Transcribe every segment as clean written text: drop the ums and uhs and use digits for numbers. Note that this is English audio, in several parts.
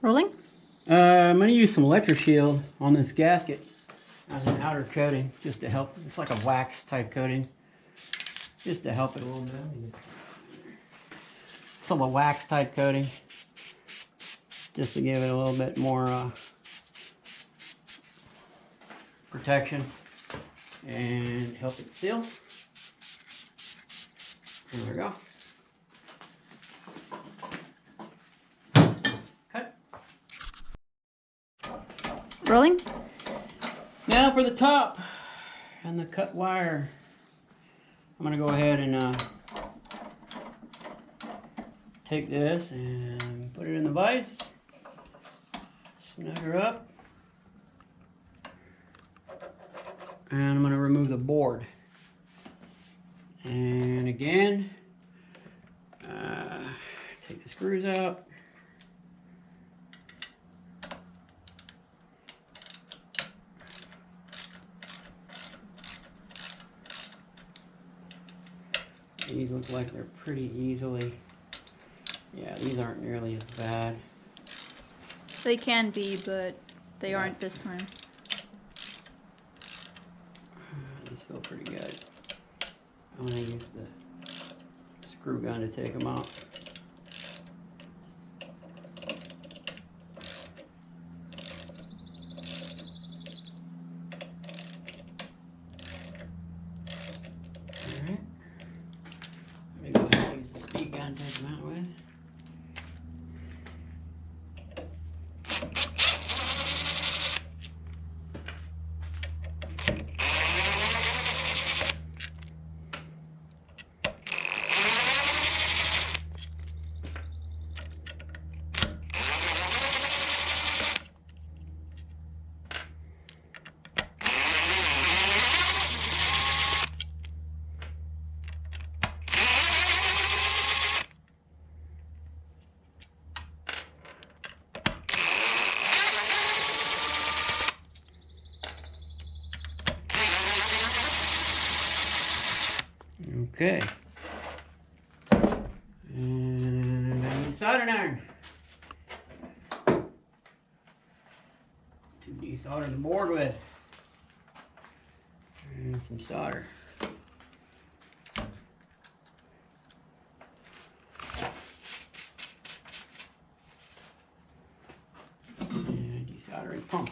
Rolling? I'm going to use some electric shield on this gasket as an outer coating, just to help. It's like a wax type coating, just to help it a little bit. Some wax type coating, just to give it a little bit more protection and help it seal. There we go. Cut. Rolling? Now for the top and the cut wire. I'm going to go ahead and take this and put it in the vise. Snug her up. And I'm going to remove the board. And again, take the screws out. These look like they're pretty easily, yeah, these aren't nearly as bad. They can be, but they aren't this time. These feel pretty good. I'm going to use the screw gun to take them out. Alright. Let me go ahead and use the speed gun to take them out with. Okay. And I need soldering iron to desolder the board with. And some solder. And a desoldering pump.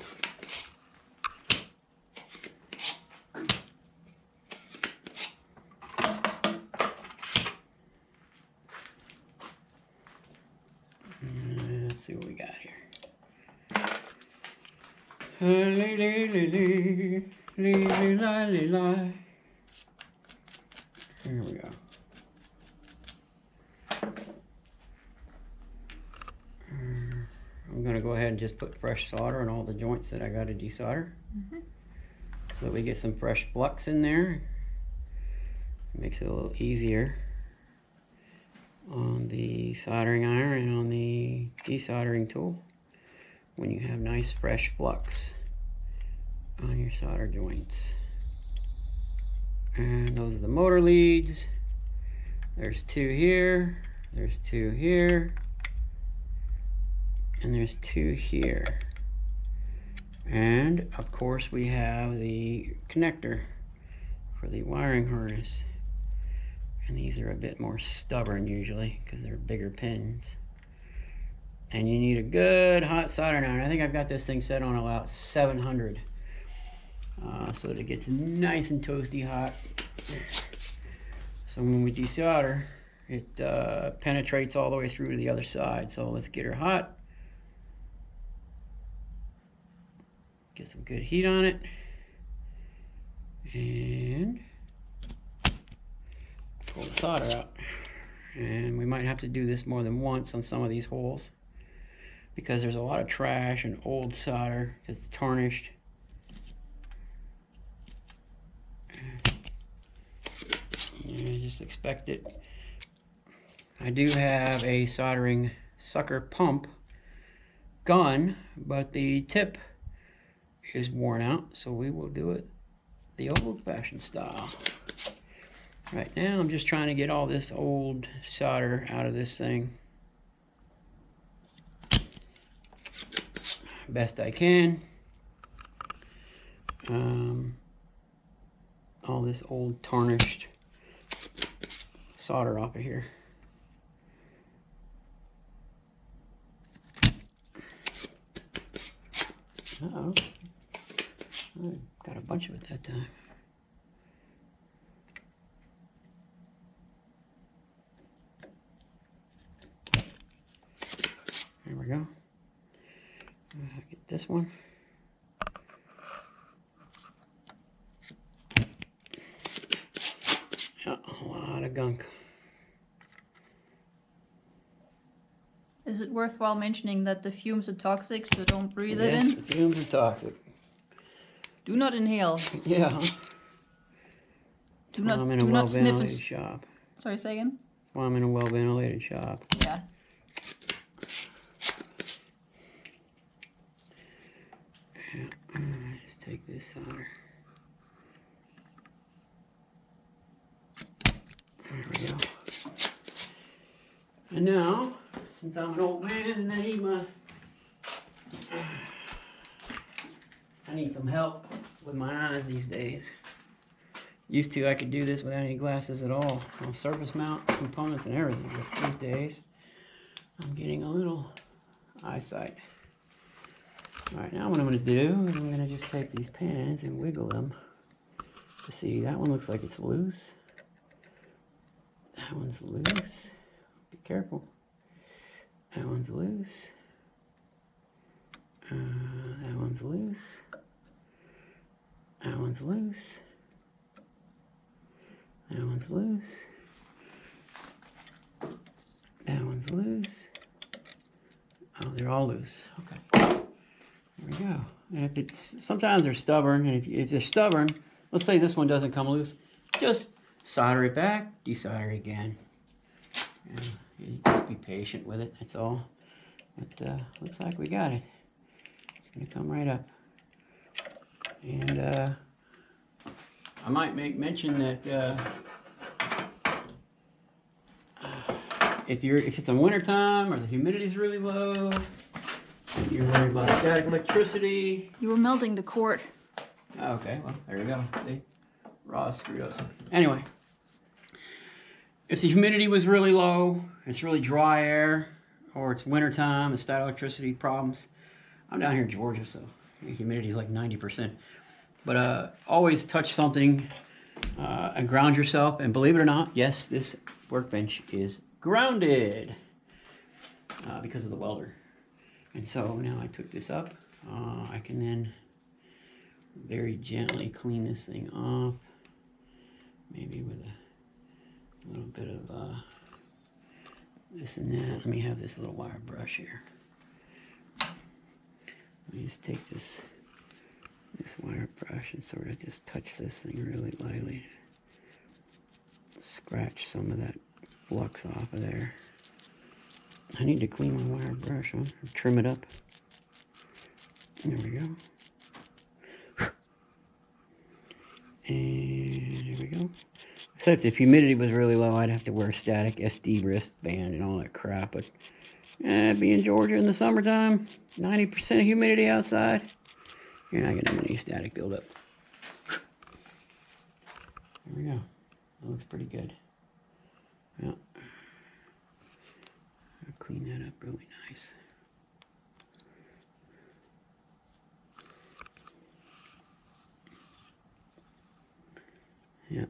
Let's see what we got here. Here we go. I'm going to go ahead and just put fresh solder on all the joints that I got to desolder. So that we get some fresh flux in there. It makes it a little easier on the soldering iron and on the desoldering tool when you have nice fresh flux on your solder joints. And those are the motor leads. There's two here, there's two here, and there's two here. And of course we have the connector for the wiring harness. And these are a bit more stubborn usually because they're bigger pins. And you need a good hot soldering iron. I think I've got this thing set on about 700 so that it gets nice and toasty hot. So when we desolder, it penetrates all the way through to the other side. So let's get her hot. Get some good heat on it. And pull the solder out. And we might have to do this more than once on some of these holes because there's a lot of trash and old solder because it's tarnished. And just expect it. I do have a soldering sucker pump gun, but the tip is worn out, so we will do it the old-fashioned style. Right now I'm just trying to get all this old solder out of this thing. best I can. All this old tarnished solder off of here. Uh-oh. I got a bunch of it that time. There we go. Get this one. Yeah, a lot of gunk. Is it worthwhile mentioning that the fumes are toxic, so don't breathe it Yes, in? the fumes are toxic. Do not inhale. Yeah. Do not I'm in a sniff and... well-ventilated shop. Sorry, say again? Well, I'm in a well-ventilated shop. Yeah. Just take this solder. There we go. And now, since I'm an old man and I need some help with my eyes these days. Used to, I could do this without any glasses at all. I'll surface mount components and everything, but these days, I'm getting a little eyesight. Alright, now what I'm going to do is I'm going to just take these pins and wiggle them to see. That one looks like it's loose. That one's loose. Be careful. That one's loose. That one's loose. That one's loose. That one's loose. That one's loose. Oh, they're all loose. Okay. There we go. And if it's, sometimes they're stubborn, and if they're stubborn, let's say this one doesn't come loose, just solder it back, desolder it again. And you just be patient with it, that's all. But looks like we got it. It's gonna come right up. And I might make mention that if it's in winter time or the humidity is really low, and you're worried about static electricity. You were melting the cord. Oh, okay, well, there you go. See? Rawze screwed up. Anyway, if the humidity was really low, it's really dry air, or it's winter time, and static electricity problems. I'm down here in Georgia, so the humidity is like 90%. But always touch something and ground yourself. And believe it or not, yes, this workbench is grounded because of the welder. And so now I took this up. I can then very gently clean this thing off. Maybe with a little bit of this and that. Let me have this little wire brush here. Let me just take this wire brush and sort of just touch this thing really lightly. Scratch some of that flux off of there. I need to clean my wire brush, huh? Or trim it up. There we go. And here we go. Except if humidity was really low, I'd have to wear a static SD wristband and all that crap. But being Georgia in the summertime, 90% humidity outside, you're not gonna have any static buildup. There we go. That looks pretty good. Yeah. I'll clean that up really nice. Yeah.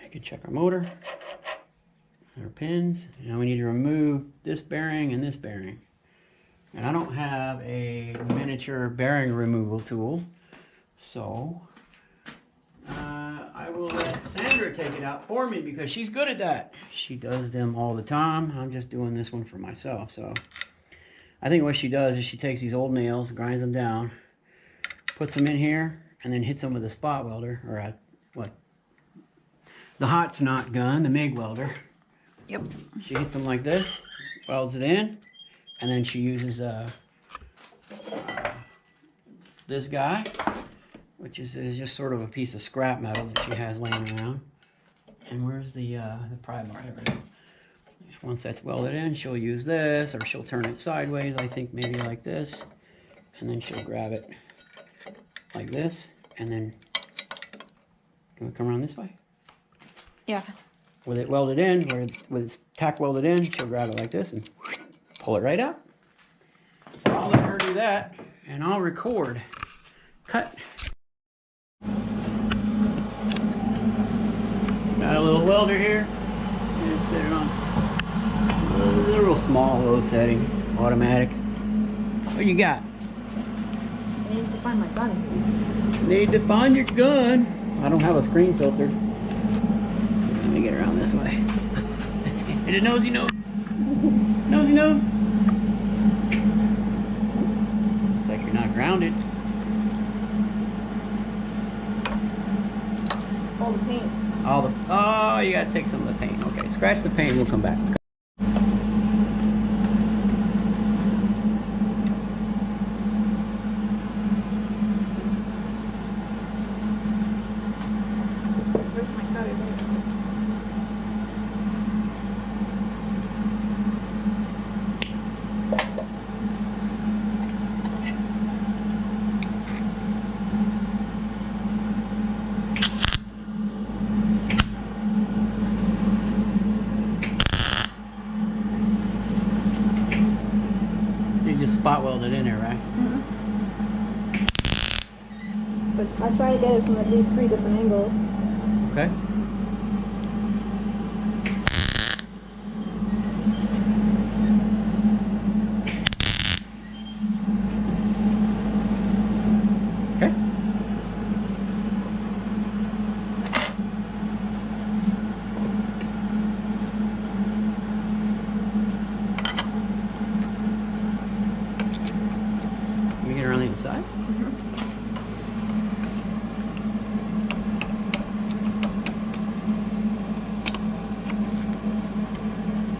I can check our motor, our pins. Now we need to remove this bearing and this bearing. And I don't have a miniature bearing removal tool, so I will let Sandra take it out for me because she's good at that. She does them all the time. I'm just doing this one for myself. So I think what she does is she takes these old nails, grinds them down, puts them in here, and then hits them with a spot welder, or the hot snot gun, the MIG welder. Yep. She hits them like this, welds it in, and then she uses this guy, which is just sort of a piece of scrap metal that she has laying around. And where's the pry bar? There we go. Once that's welded in, she'll use this, or she'll turn it sideways, I think maybe like this. And then she'll grab it like this, and then, can we come around this way? Yeah. With it welded in, with its tack welded in, she'll grab it like this and pull it right out. So I'll let her do that, and I'll record. Cut. Got a little welder here. Just set it on. They're real small, low settings, automatic. What you got? I need to find my gun. Need to find your gun. I don't have a screen filter. Let me get around this way. Hit a nosy nose. Nosy nose. Looks like you're not grounded. All the paint. Oh, you gotta take some of the paint. Okay, scratch the paint, we'll come back. Where's my cutter? You just spot welded in there, right? Mm-hmm. But I try to get it from at least 3 different angles. Okay. Okay. Let me get around the inside.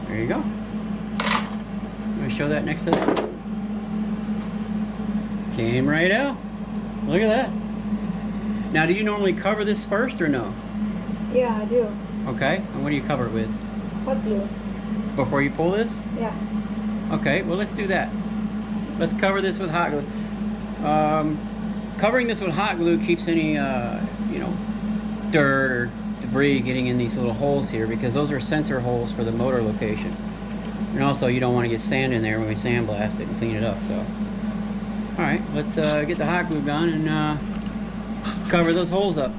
There you go. I'm going to show that next to that. Came right out. Look at that. Now, do you normally cover this first or no? Yeah, I do. Okay. And what do you cover it with? Hot glue. Before you pull this? Yeah. Okay, well, let's do that. Let's cover this with hot glue. Covering this with hot glue keeps any, dirt or debris getting in these little holes here, because those are sensor holes for the motor location. And also, you don't want to get sand in there when we sandblast it and clean it up. So, all right, let's get the hot glue gun and cover those holes up.